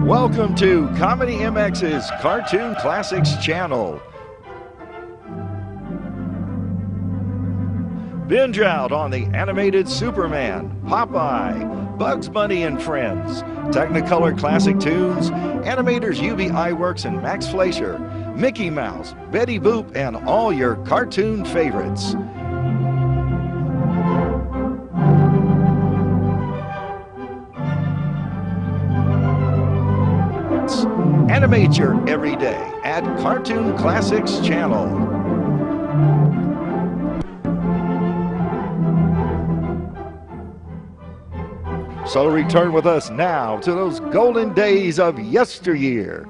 Welcome to Comedy MX's Cartoon Classics channel. Binge out on the animated Superman, Popeye, Bugs Bunny and Friends, Technicolor classic tunes, animators UB Iwerks and Max Fleischer, Mickey Mouse, Betty Boop, and all your cartoon favorites. Animate your everyday at Cartoon Classics channel. So return with us now to those golden days of yesteryear.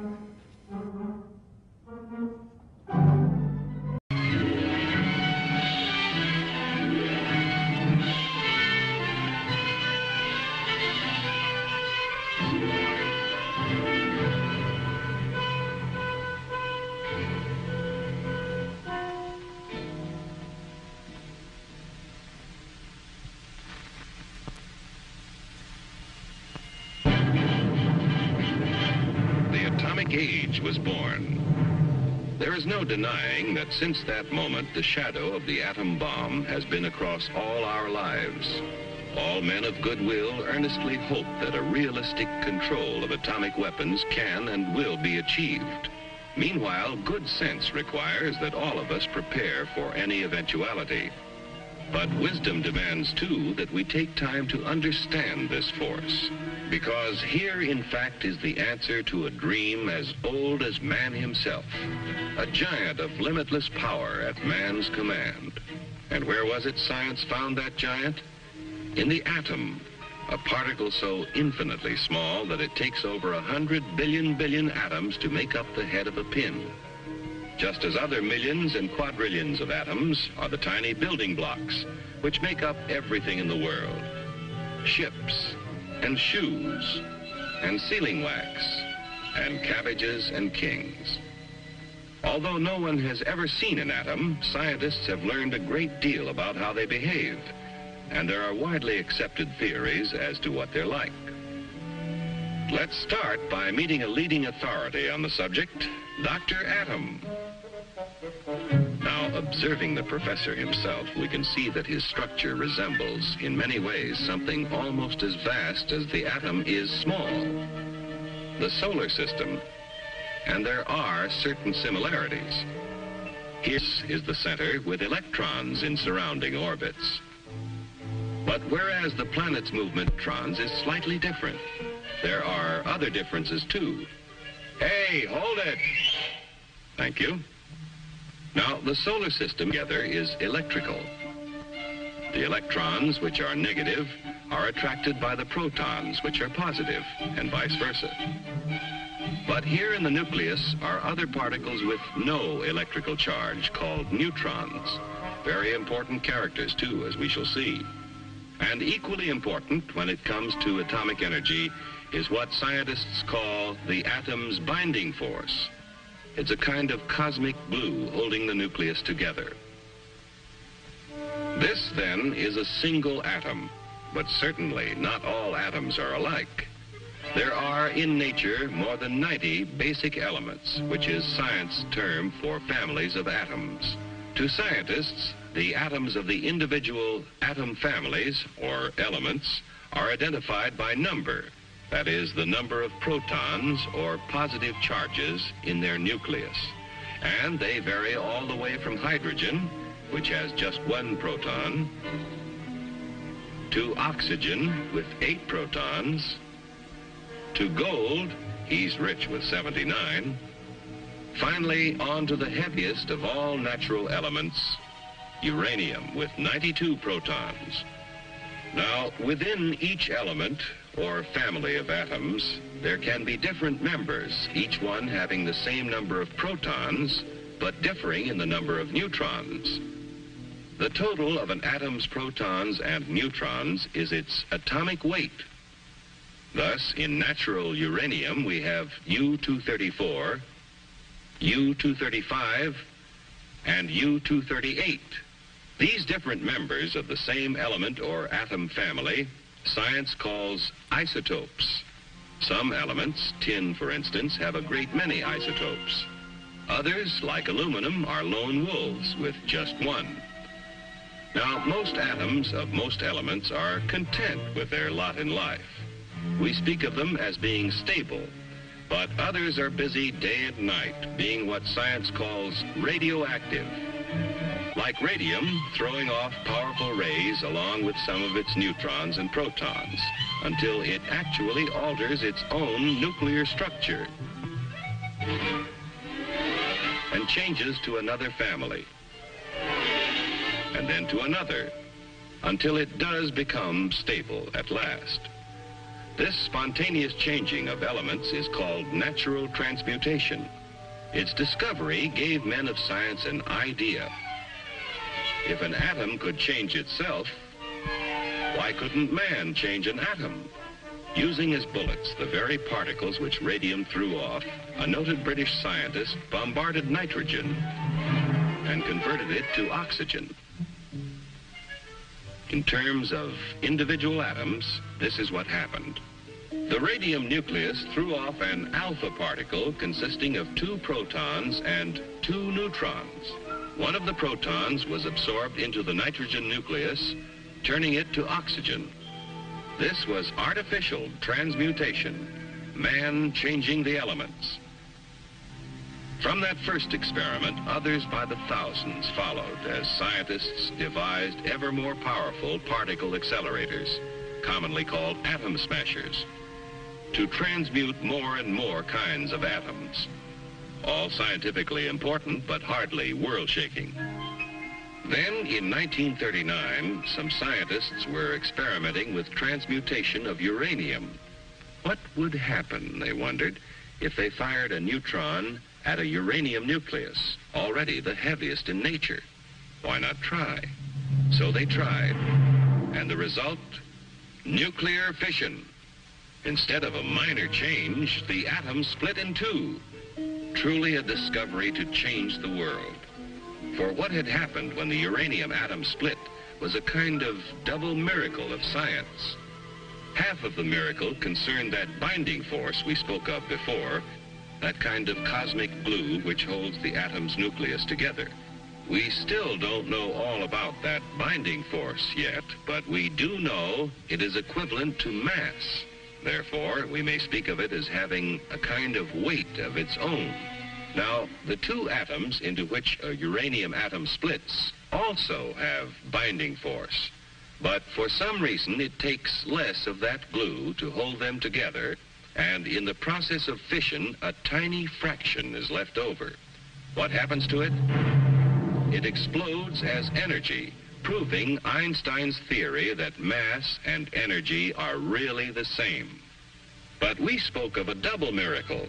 Age was born. There is no denying that since that moment, the shadow of the atom bomb has been across all our lives. All men of goodwill earnestly hope that a realistic control of atomic weapons can and will be achieved. Meanwhile, good sense requires that all of us prepare for any eventuality. But wisdom demands, too, that we take time to understand this force. Because here, in fact, is the answer to a dream as old as man himself. A giant of limitless power at man's command. And where was it science found that giant? In the atom, a particle so infinitely small that it takes over 100 billion atoms to make up the head of a pin. Just as other millions and quadrillions of atoms are the tiny building blocks which make up everything in the world. Ships, and shoes, and sealing wax, and cabbages and kings. Although no one has ever seen an atom, scientists have learned a great deal about how they behave, and there are widely accepted theories as to what they're like. Let's start by meeting a leading authority on the subject, Dr. Atom. Now, observing the professor himself, we can see that his structure resembles, in many ways, something almost as vast as the atom is small. The solar system. And there are certain similarities. Here is the center with electrons in surrounding orbits. But whereas the planet's movement of electrons is slightly different, there are other differences, too. Hey, hold it! Thank you. Now, the solar system together is electrical. The electrons, which are negative, are attracted by the protons, which are positive, and vice versa. But here in the nucleus are other particles with no electrical charge, called neutrons. Very important characters, too, as we shall see. And equally important when it comes to atomic energy is what scientists call the atom's binding force. It's a kind of cosmic glue holding the nucleus together. This, then, is a single atom, but certainly not all atoms are alike. There are, in nature, more than 90 basic elements, which is science's term for families of atoms. To scientists, the atoms of the individual atom families, or elements, are identified by number. That is, the number of protons or positive charges in their nucleus. And they vary all the way from hydrogen, which has just 1 proton, to oxygen with 8 protons, to gold, he's rich with 79, finally on to the heaviest of all natural elements, uranium with 92 protons. Now, within each element, or family of atoms, there can be different members, each one having the same number of protons, but differing in the number of neutrons. The total of an atom's protons and neutrons is its atomic weight. Thus, in natural uranium, we have U-234, U-235, and U-238. These different members of the same element or atom family, science calls isotopes. Some elements, tin for instance, have a great many isotopes. Others, like aluminum, are lone wolves with just one. Now, most atoms of most elements are content with their lot in life. We speak of them as being stable, but others are busy day and night, being what science calls radioactive. Like radium, throwing off powerful rays along with some of its neutrons and protons, until it actually alters its own nuclear structure and changes to another family, and then to another, until it does become stable at last. This spontaneous changing of elements is called natural transmutation. Its discovery gave men of science an idea. If an atom could change itself, why couldn't man change an atom? Using as bullets the very particles which radium threw off, a noted British scientist bombarded nitrogen and converted it to oxygen. In terms of individual atoms, this is what happened. The radium nucleus threw off an alpha particle consisting of 2 protons and 2 neutrons. One of the protons was absorbed into the nitrogen nucleus, turning it to oxygen. This was artificial transmutation, man changing the elements. From that first experiment, others by the thousands followed as scientists devised ever more powerful particle accelerators, commonly called atom smashers, to transmute more and more kinds of atoms. All scientifically important, but hardly world-shaking. Then, in 1939, some scientists were experimenting with transmutation of uranium. What would happen, they wondered, if they fired a neutron at a uranium nucleus, already the heaviest in nature? Why not try? So they tried. And the result? Nuclear fission. Instead of a minor change, the atom split in 2. Truly a discovery to change the world. For what had happened when the uranium atom split was a kind of double miracle of science. Half of the miracle concerned that binding force we spoke of before, that kind of cosmic glue which holds the atom's nucleus together. We still don't know all about that binding force yet, but we do know it is equivalent to mass. Therefore, we may speak of it as having a kind of weight of its own. Now, the 2 atoms into which a uranium atom splits also have binding force. But for some reason, it takes less of that glue to hold them together, and in the process of fission, a tiny fraction is left over. What happens to it? It explodes as energy, proving Einstein's theory that mass and energy are really the same. But we spoke of a double miracle.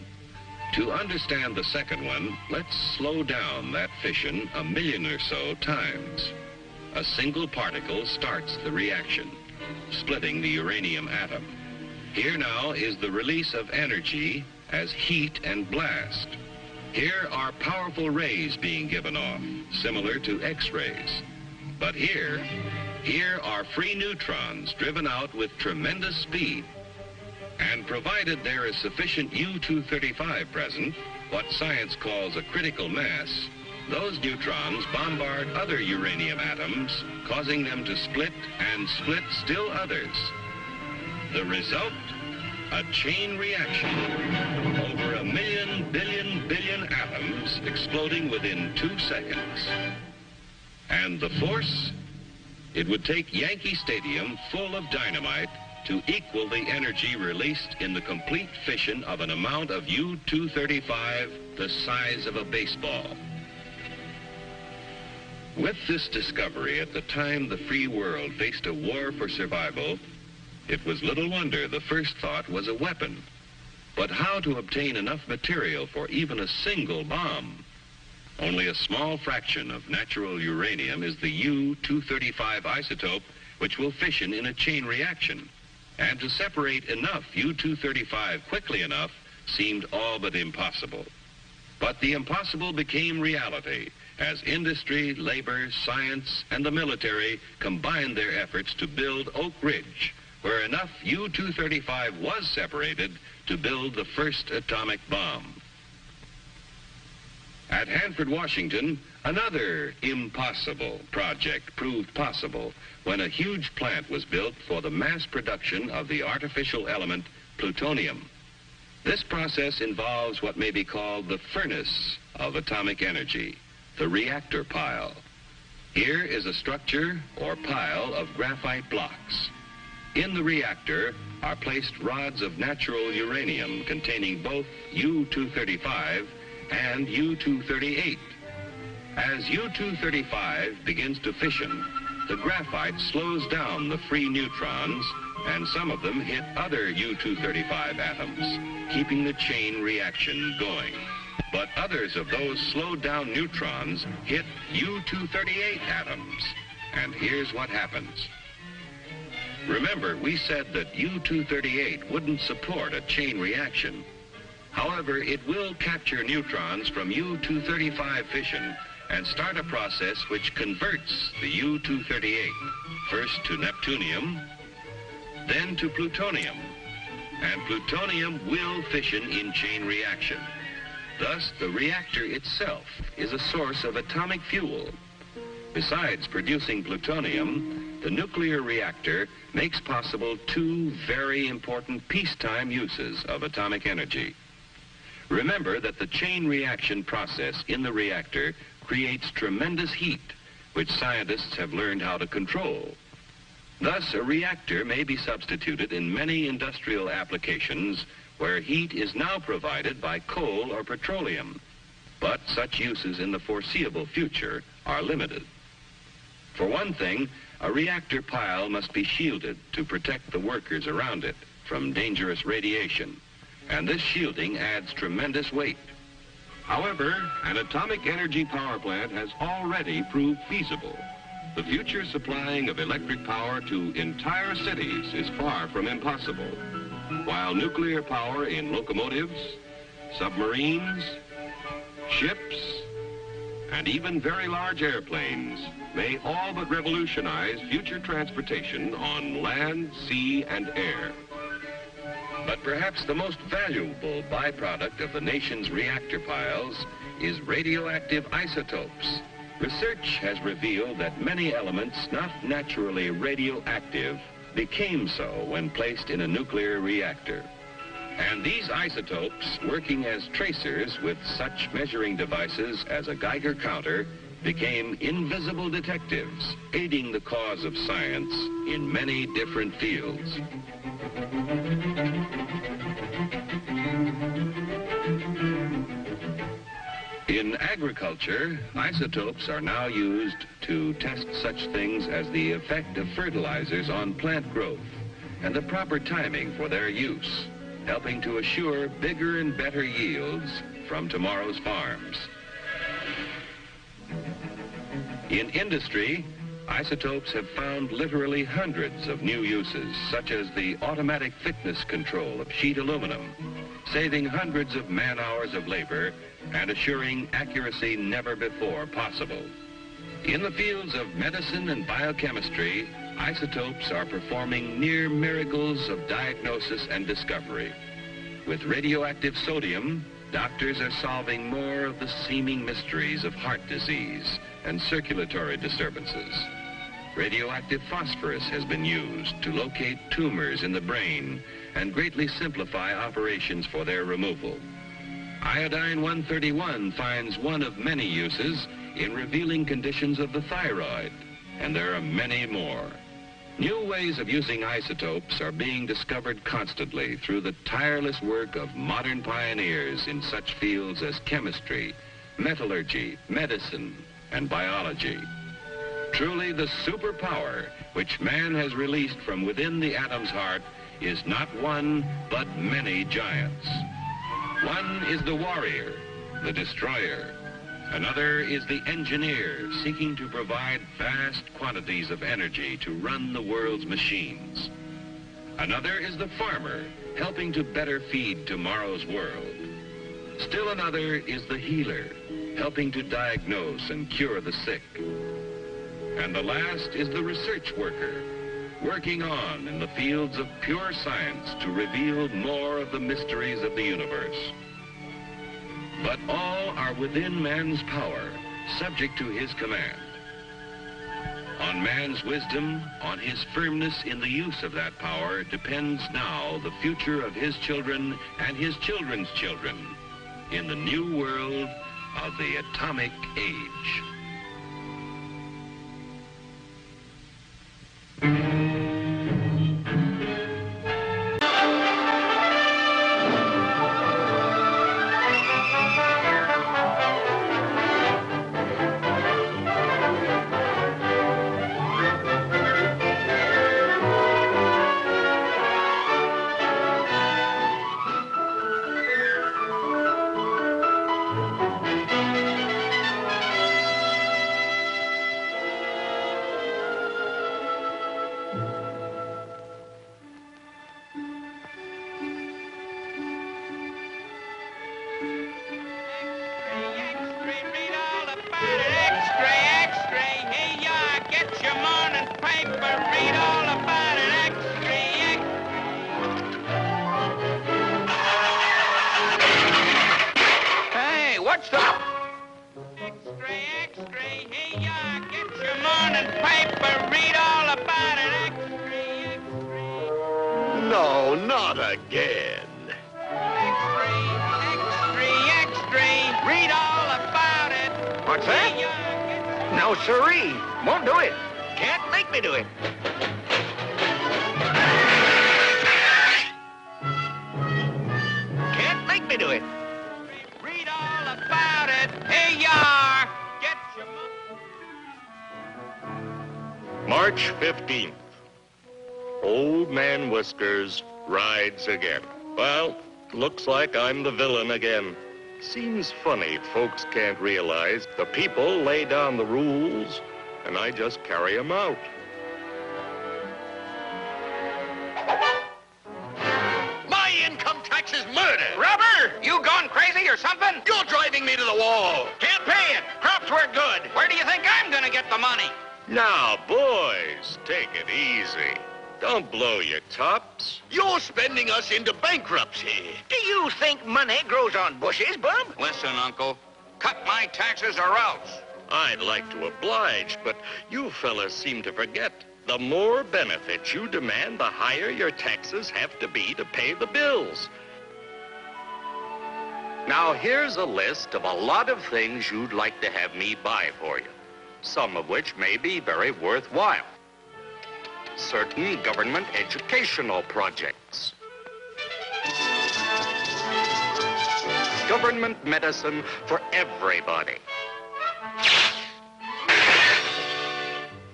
To understand the second one, let's slow down that fission 1 million or so times. A single particle starts the reaction, splitting the uranium atom. Here now is the release of energy as heat and blast. Here are powerful rays being given off, similar to X-rays. But here are free neutrons driven out with tremendous speed. And provided there is sufficient U-235 present, what science calls a critical mass, those neutrons bombard other uranium atoms, causing them to split and split still others. The result? A chain reaction. Over 1 million billion atoms exploding within 2 seconds. And the force? It would take Yankee Stadium full of dynamite to equal the energy released in the complete fission of an amount of U-235 the size of a baseball. With this discovery, at the time the free world faced a war for survival, it was little wonder the first thought was a weapon. But how to obtain enough material for even a single bomb? Only a small fraction of natural uranium is the U-235 isotope, which will fission in a chain reaction. And to separate enough U-235 quickly enough seemed all but impossible. But the impossible became reality as industry, labor, science, and the military combined their efforts to build Oak Ridge, where enough U-235 was separated to build the first atomic bomb. At Hanford, Washington, another impossible project proved possible when a huge plant was built for the mass production of the artificial element plutonium. This process involves what may be called the furnace of atomic energy, the reactor pile. Here is a structure or pile of graphite blocks. In the reactor are placed rods of natural uranium containing both U-235 and U-238. As U-235 begins to fission, the graphite slows down the free neutrons, and some of them hit other U-235 atoms, keeping the chain reaction going. But others of those slowed down neutrons hit U-238 atoms. And here's what happens. Remember, we said that U-238 wouldn't support a chain reaction. However, it will capture neutrons from U-235 fission and start a process which converts the U-238 first to neptunium, then to plutonium. And plutonium will fission in chain reaction. Thus, the reactor itself is a source of atomic fuel. Besides producing plutonium, the nuclear reactor makes possible two very important peacetime uses of atomic energy. Remember that the chain reaction process in the reactor creates tremendous heat, which scientists have learned how to control. Thus, a reactor may be substituted in many industrial applications where heat is now provided by coal or petroleum. But such uses in the foreseeable future are limited. For one thing, a reactor pile must be shielded to protect the workers around it from dangerous radiation, and this shielding adds tremendous weight. However, an atomic energy power plant has already proved feasible. The future supplying of electric power to entire cities is far from impossible, while nuclear power in locomotives, submarines, ships, and even very large airplanes may all but revolutionize future transportation on land, sea, and air. But perhaps the most valuable byproduct of the nation's reactor piles is radioactive isotopes. Research has revealed that many elements not naturally radioactive became so when placed in a nuclear reactor. And these isotopes, working as tracers with such measuring devices as a Geiger counter, became invisible detectives, aiding the cause of science in many different fields. In agriculture, isotopes are now used to test such things as the effect of fertilizers on plant growth and the proper timing for their use, helping to assure bigger and better yields from tomorrow's farms. In industry, isotopes have found literally hundreds of new uses, such as the automatic thickness control of sheet aluminum, saving hundreds of man-hours of labor and assuring accuracy never before possible. In the fields of medicine and biochemistry, isotopes are performing near miracles of diagnosis and discovery. With radioactive sodium, doctors are solving more of the seeming mysteries of heart disease and circulatory disturbances. Radioactive phosphorus has been used to locate tumors in the brain and greatly simplify operations for their removal. Iodine-131 finds one of many uses in revealing conditions of the thyroid, and there are many more. New ways of using isotopes are being discovered constantly through the tireless work of modern pioneers in such fields as chemistry, metallurgy, medicine, and biology. Truly, the superpower which man has released from within the atom's heart is not one, but many giants. One is the warrior, the destroyer. Another is the engineer, seeking to provide vast quantities of energy to run the world's machines. Another is the farmer, helping to better feed tomorrow's world. Still another is the healer, helping to diagnose and cure the sick. And the last is the research worker, working on in the fields of pure science to reveal more of the mysteries of the universe. But all are within man's power, subject to his command. On man's wisdom, on his firmness in the use of that power, depends now the future of his children and his children's children in the new world of the atomic age. No, not again. Extra, read all about it. What's that? No, sirree. Won't do it. Can't make me do it. Can't make me do it. Read all about it. Here you are. Get your March 15th. Old Man Whiskers rides again. Well, looks like I'm the villain again. Seems funny folks can't realize the people lay down the rules and I just carry them out. My income tax is murder. Rubber! You gone crazy or something? You're driving me to the wall. Can't pay it. Crops were good. Where do you think I'm gonna get the money? Now, boys, take it easy. Don't blow your tops. You're spending us into bankruptcy. Do you think money grows on bushes, Bub? Listen, Uncle. Cut my taxes or else. I'd like to oblige, but you fellas seem to forget. The more benefits you demand, the higher your taxes have to be to pay the bills. Now, here's a list of a lot of things you'd like to have me buy for you, some of which may be very worthwhile. Certain government educational projects. Government medicine for everybody.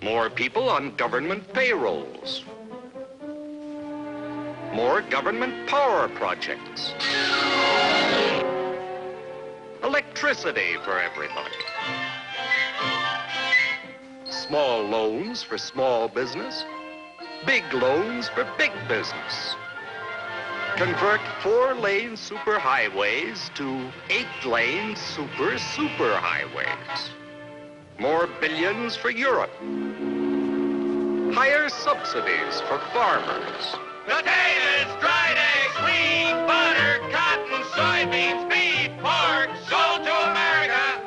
More people on government payrolls. More government power projects. Electricity for everybody. Small loans for small business. Big loans for big business. Convert 4-lane superhighways to 8-lane superhighways. More billions for Europe. Higher subsidies for farmers. Potatoes, dried eggs, wheat, butter, cotton, soybeans, beef, pork, sold to America.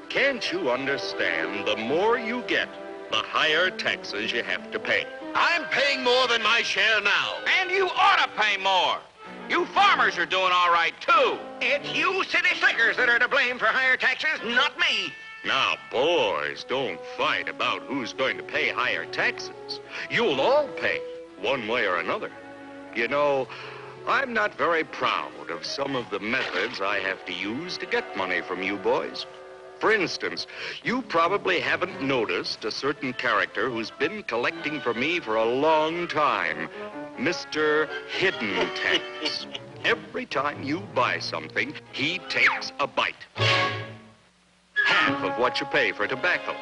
Can't you understand? The more you get, the higher taxes you have to pay. I'm paying more than my share now. And you ought to pay more. You farmers are doing all right, too. It's you city slickers that are to blame for higher taxes, not me. Now, boys, don't fight about who's going to pay higher taxes. You'll all pay, one way or another. You know, I'm not very proud of some of the methods I have to use to get money from you boys. For instance, you probably haven't noticed a certain character who's been collecting for me for a long time, Mr. Hidden Tax. Every time you buy something, he takes a bite. Half of what you pay for tobacco.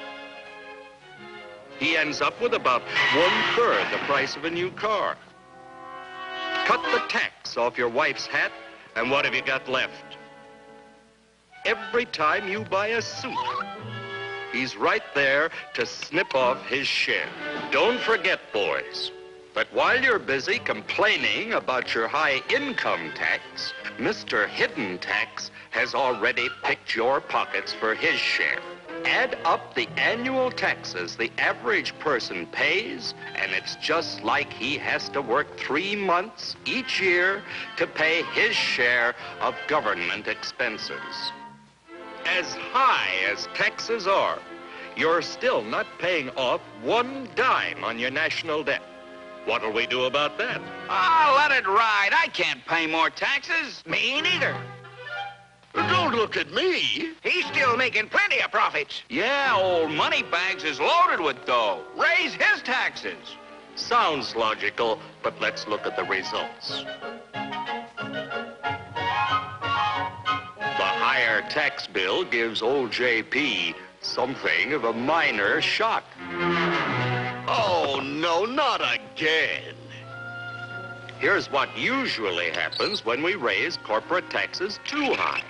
He ends up with about 1/3 the price of a new car. Cut the tax off your wife's hat, and what have you got left? Every time you buy a suit, he's right there to snip off his share. Don't forget, boys, that while you're busy complaining about your high income tax, Mr. Hidden Tax has already picked your pockets for his share. Add up the annual taxes the average person pays, and it's just like he has to work 3 months each year to pay his share of government expenses. As high as taxes are, you're still not paying off 1 dime on your national debt. What'll we do about that? Oh, let it ride. I can't pay more taxes. Me neither. Don't look at me. He's still making plenty of profits. Yeah, old Moneybags is loaded with dough. Raise his taxes. Sounds logical, but let's look at the results. The higher tax bill gives old JP something of a minor shock. Oh, no, not again. Here's what usually happens when we raise corporate taxes too high.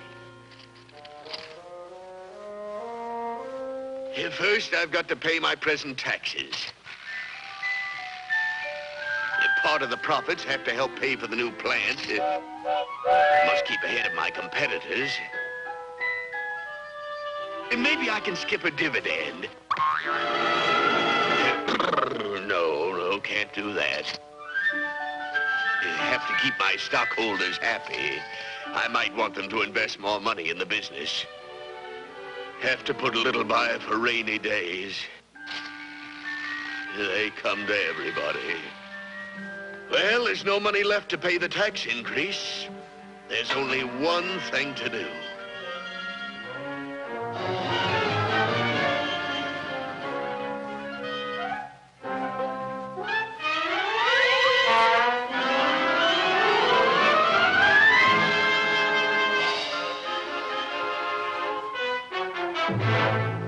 First, I've got to pay my present taxes. Part of the profits have to help pay for the new plant. Must keep ahead of my competitors. Maybe I can skip a dividend. No, can't do that. Have to keep my stockholders happy. I might want them to invest more money in the business. Have to put a little by for rainy days. They come to everybody. Well, there's no money left to pay the tax increase. There's only one thing to do.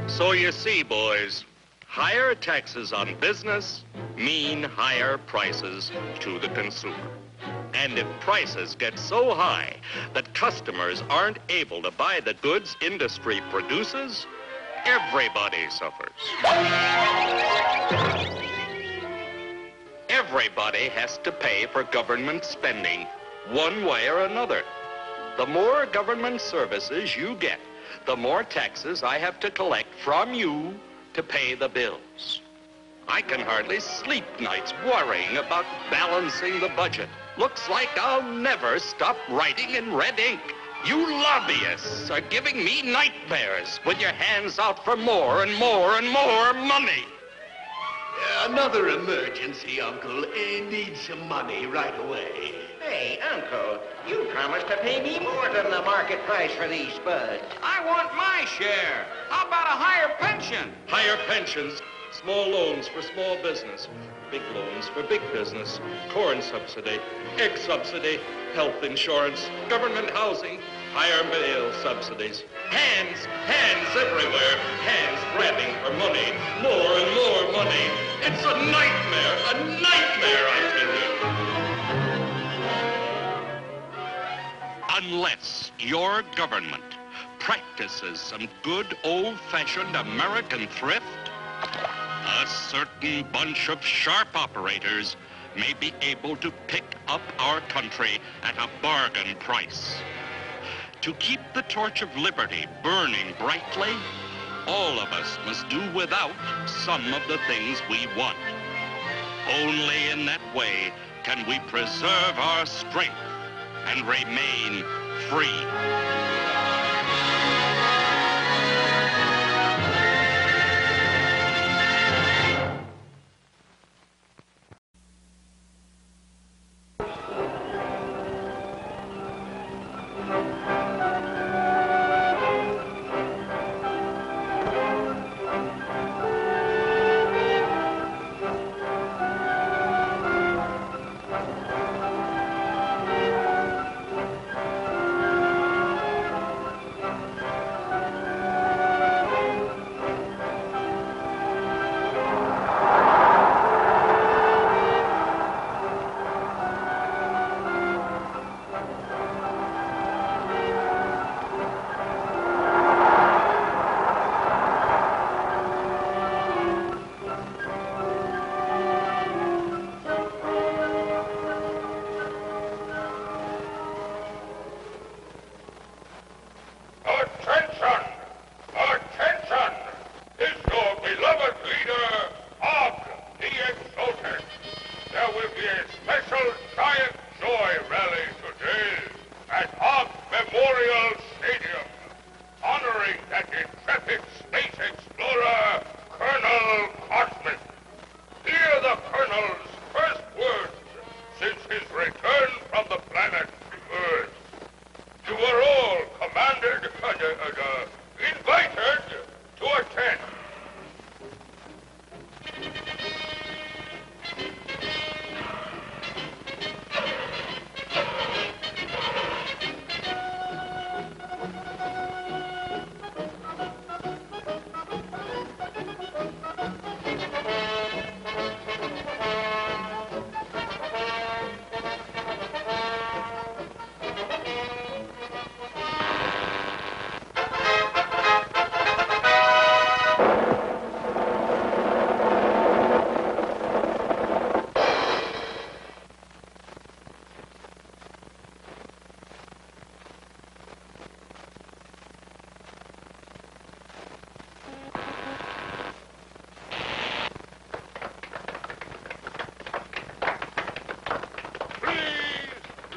So you see, boys, higher taxes on business mean higher prices to the consumer. And if prices get so high that customers aren't able to buy the goods industry produces, everybody suffers. Everybody has to pay for government spending, one way or another. The more government services you get, the more taxes I have to collect from you to pay the bills. I can hardly sleep nights worrying about balancing the budget. Looks like I'll never stop writing in red ink. You lobbyists are giving me nightmares with your hands out for more and more and more money. Another emergency, Uncle. Need some money right away. Hey, Uncle, you promised to pay me more than the market price for these spuds. I want my share. How about a higher pension? Higher pensions, small loans for small business, big loans for big business, corn subsidy, egg subsidy, health insurance, government housing, higher mail subsidies. Hands everywhere, hands grabbing for money, more and more money. It's a nightmare, I tell you. Unless your government practices some good old-fashioned American thrift, a certain bunch of sharp operators may be able to pick up our country at a bargain price. To keep the torch of liberty burning brightly, all of us must do without some of the things we want. Only in that way can we preserve our strength and remain free.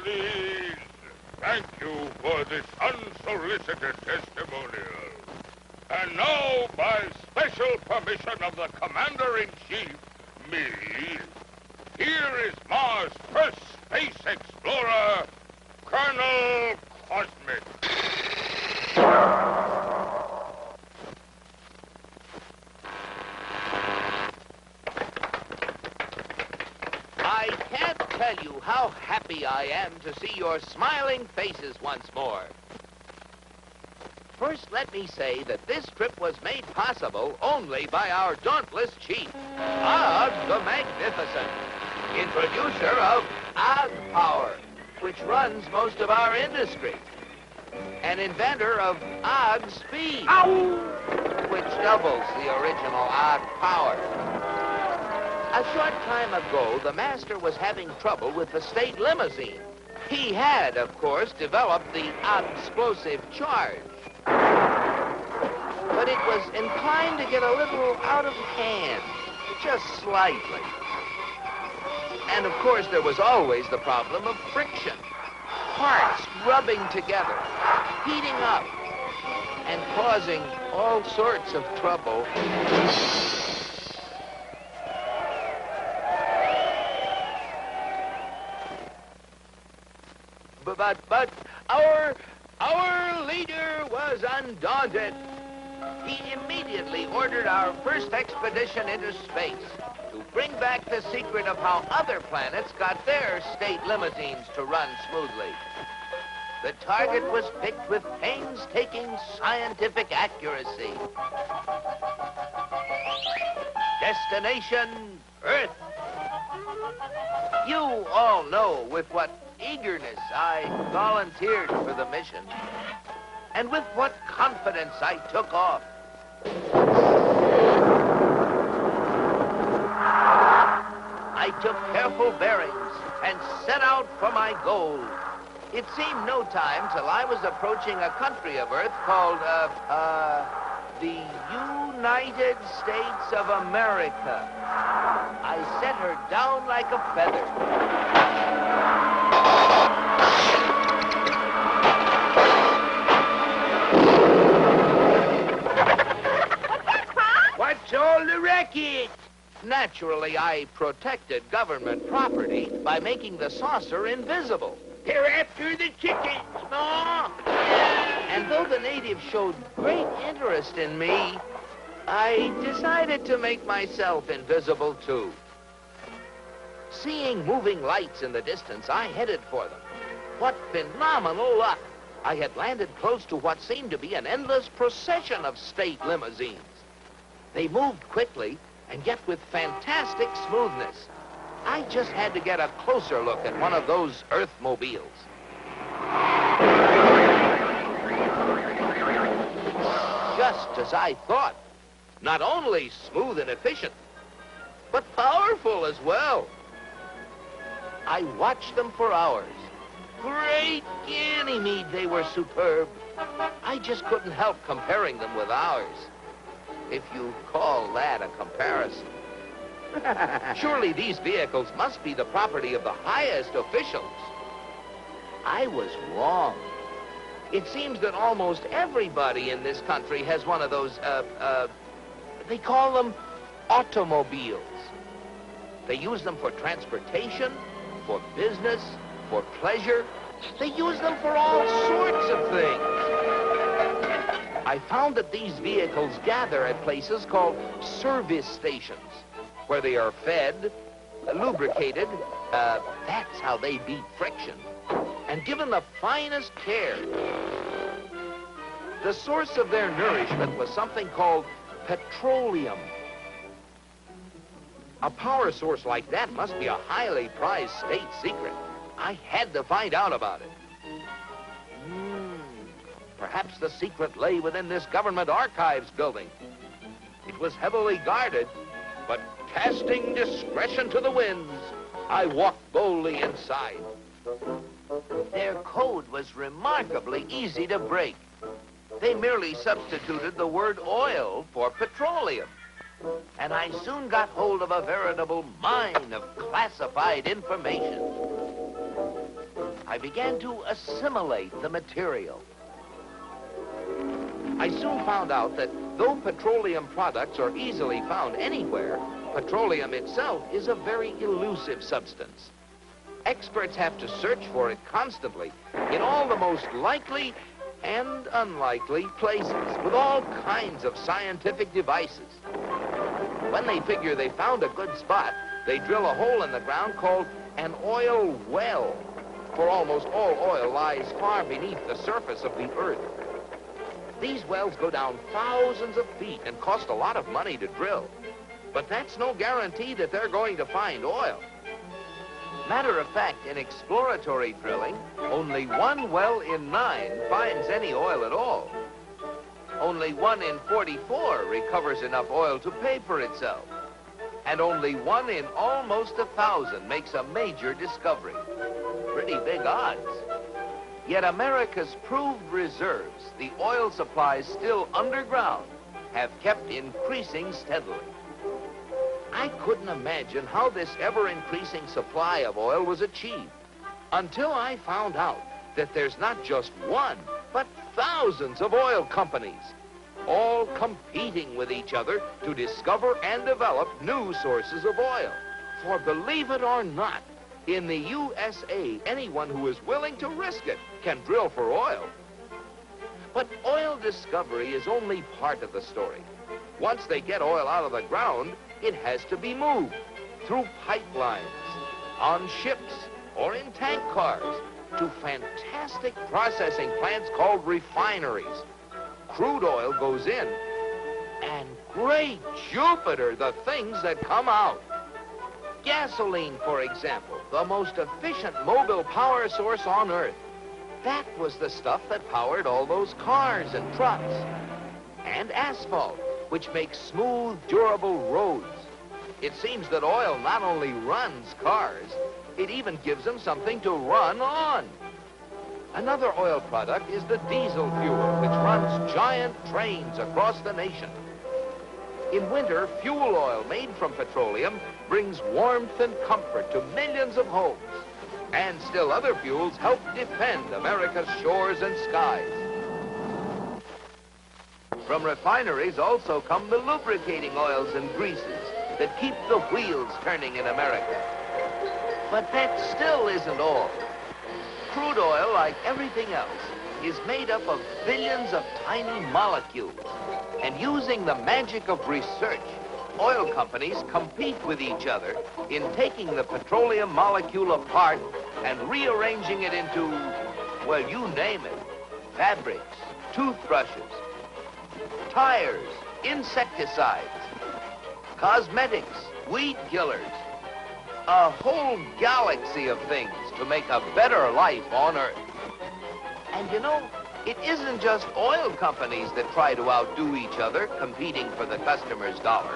Please, thank you for this unsolicited testimonial. And now, by special permission of the Commander-in-Chief, me, here is Mars' first space explorer, Colonel Cosmic. I can't tell you how happy I am to see your smiling faces once more. First, let me say that this trip was made possible only by our dauntless chief, Og the Magnificent, introducer of Og Power, which runs most of our industry, and inventor of Og Speed, which doubles the original Og Power. A short time ago, the master was having trouble with the state limousine. He had, of course, developed the explosive charge. But it was inclined to get a little out of hand, just slightly. And, of course, there was always the problem of friction. Parts rubbing together, heating up, and causing all sorts of trouble. But our leader was undaunted. He immediately ordered our first expedition into space to bring back the secret of how other planets got their state limousines to run smoothly. The target was picked with painstaking scientific accuracy. Destination, Earth. You all know with what eagerness I volunteered for the mission, and with what confidence I took off. I took careful bearings and set out for my goal. It seemed no time till I was approaching a country of Earth called, the United States of America. I set her down like a feather. What's all the racket? Naturally, I protected government property by making the saucer invisible. They're after the chickens, Ma! And though the natives showed great interest in me, I decided to make myself invisible, too. Seeing moving lights in the distance, I headed for them. What phenomenal luck! I had landed close to what seemed to be an endless procession of state limousines. They moved quickly, and yet with fantastic smoothness. I just had to get a closer look at one of those Earthmobiles. Just as I thought. Not only smooth and efficient, but powerful as well. I watched them for hours. Great Ganymede, they were superb. I just couldn't help comparing them with ours, if you call that a comparison. Surely these vehicles must be the property of the highest officials. I was wrong. It seems that almost everybody in this country has one of those, they call them automobiles. They use them for transportation, for business, for pleasure. They use them for all sorts of things. I found that these vehicles gather at places called service stations, where they are fed, lubricated, that's how they beat friction, and given the finest care. The source of their nourishment was something called petroleum. A power source like that must be a highly prized state secret. I had to find out about it. Perhaps the secret lay within this government archives building. It was heavily guarded, but casting discretion to the winds, I walked boldly inside. Their code was remarkably easy to break. They merely substituted the word oil for petroleum. And I soon got hold of a veritable mine of classified information. I began to assimilate the material. I soon found out that though petroleum products are easily found anywhere, petroleum itself is a very elusive substance. Experts have to search for it constantly in all the most likely and unlikely places with all kinds of scientific devices. When they figure they found a good spot, they drill a hole in the ground called an oil well, for almost all oil lies far beneath the surface of the earth. These wells go down thousands of feet and cost a lot of money to drill. But that's no guarantee that they're going to find oil. Matter of fact, in exploratory drilling, only 1 well in 9 finds any oil at all. Only 1 in 44 recovers enough oil to pay for itself. And only 1 in almost 1,000 makes a major discovery. Pretty big odds. Yet America's proved reserves, the oil supplies still underground, have kept increasing steadily. I couldn't imagine how this ever-increasing supply of oil was achieved until I found out that there's not just 1, but thousands of oil companies, all competing with each other to discover and develop new sources of oil. For believe it or not, in the USA, anyone who is willing to risk it can drill for oil. But oil discovery is only part of the story. Once they get oil out of the ground, it has to be moved through pipelines, on ships, or in tank cars to fantastic processing plants called refineries. Crude oil goes in, and great Jupiter, the things that come out. Gasoline, for example, the most efficient mobile power source on Earth. That was the stuff that powered all those cars and trucks. And asphalt, which makes smooth, durable roads. It seems that oil not only runs cars, it even gives them something to run on. Another oil product is the diesel fuel, which runs giant trains across the nation. In winter, fuel oil made from petroleum brings warmth and comfort to millions of homes. And still other fuels help defend America's shores and skies. From refineries also come the lubricating oils and greases that keep the wheels turning in America. But that still isn't all. Crude oil, like everything else, is made up of billions of tiny molecules. And using the magic of research, oil companies compete with each other in taking the petroleum molecule apart and rearranging it into, well, you name it, fabrics, toothbrushes, tires, insecticides, cosmetics, weed killers, a whole galaxy of things to make a better life on Earth. And you know, it isn't just oil companies that try to outdo each other, competing for the customer's dollar.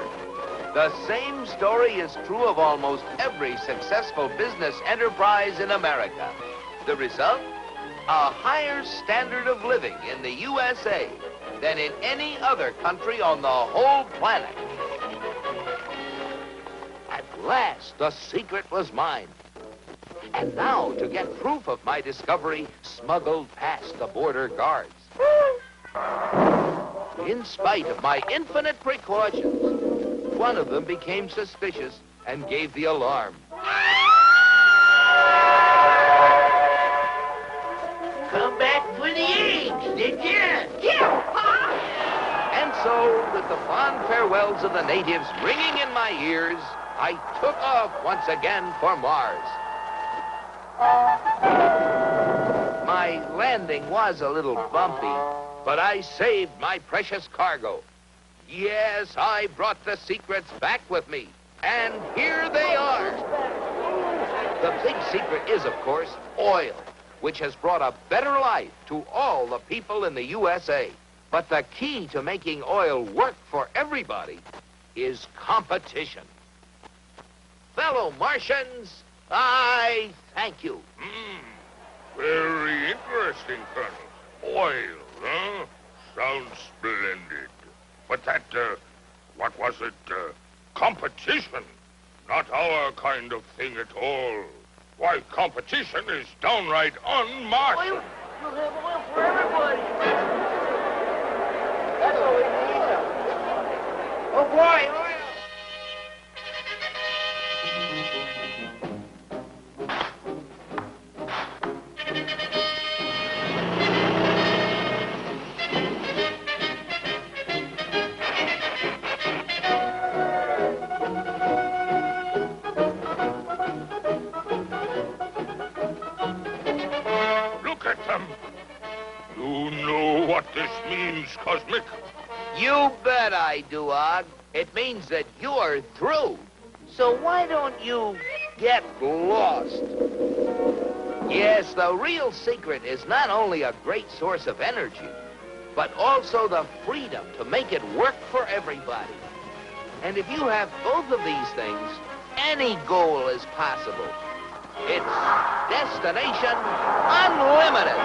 The same story is true of almost every successful business enterprise in America. The result? A higher standard of living in the USA than in any other country on the whole planet. At last, the secret was mine. And now, to get proof of my discovery, smuggled past the border guards. In spite of my infinite precautions, one of them became suspicious and gave the alarm. Come back for the eggs, did you? And so, with the fond farewells of the natives ringing in my ears, I took off once again for Mars. My landing was a little bumpy, but I saved my precious cargo. Yes, I brought the secrets back with me, and here they are. The big secret is, of course, oil, which has brought a better life to all the people in the USA. But the key to making oil work for everybody is competition. Fellow Martians, I thank you. Very interesting, Colonel. Oil, huh? Sounds splendid. But that, what was it? Competition. Not our kind of thing at all. Why, competition is downright un-Martian. We'll have oil for everybody. That's what we need. Oh, boy, oil. Look at them. You know what this means, Cosmic? You bet I do, Og. It means that you're through. So why don't you get lost? Yes, the real secret is not only a great source of energy, but also the freedom to make it work for everybody. And if you have both of these things, any goal is possible. It's Destination Unlimited.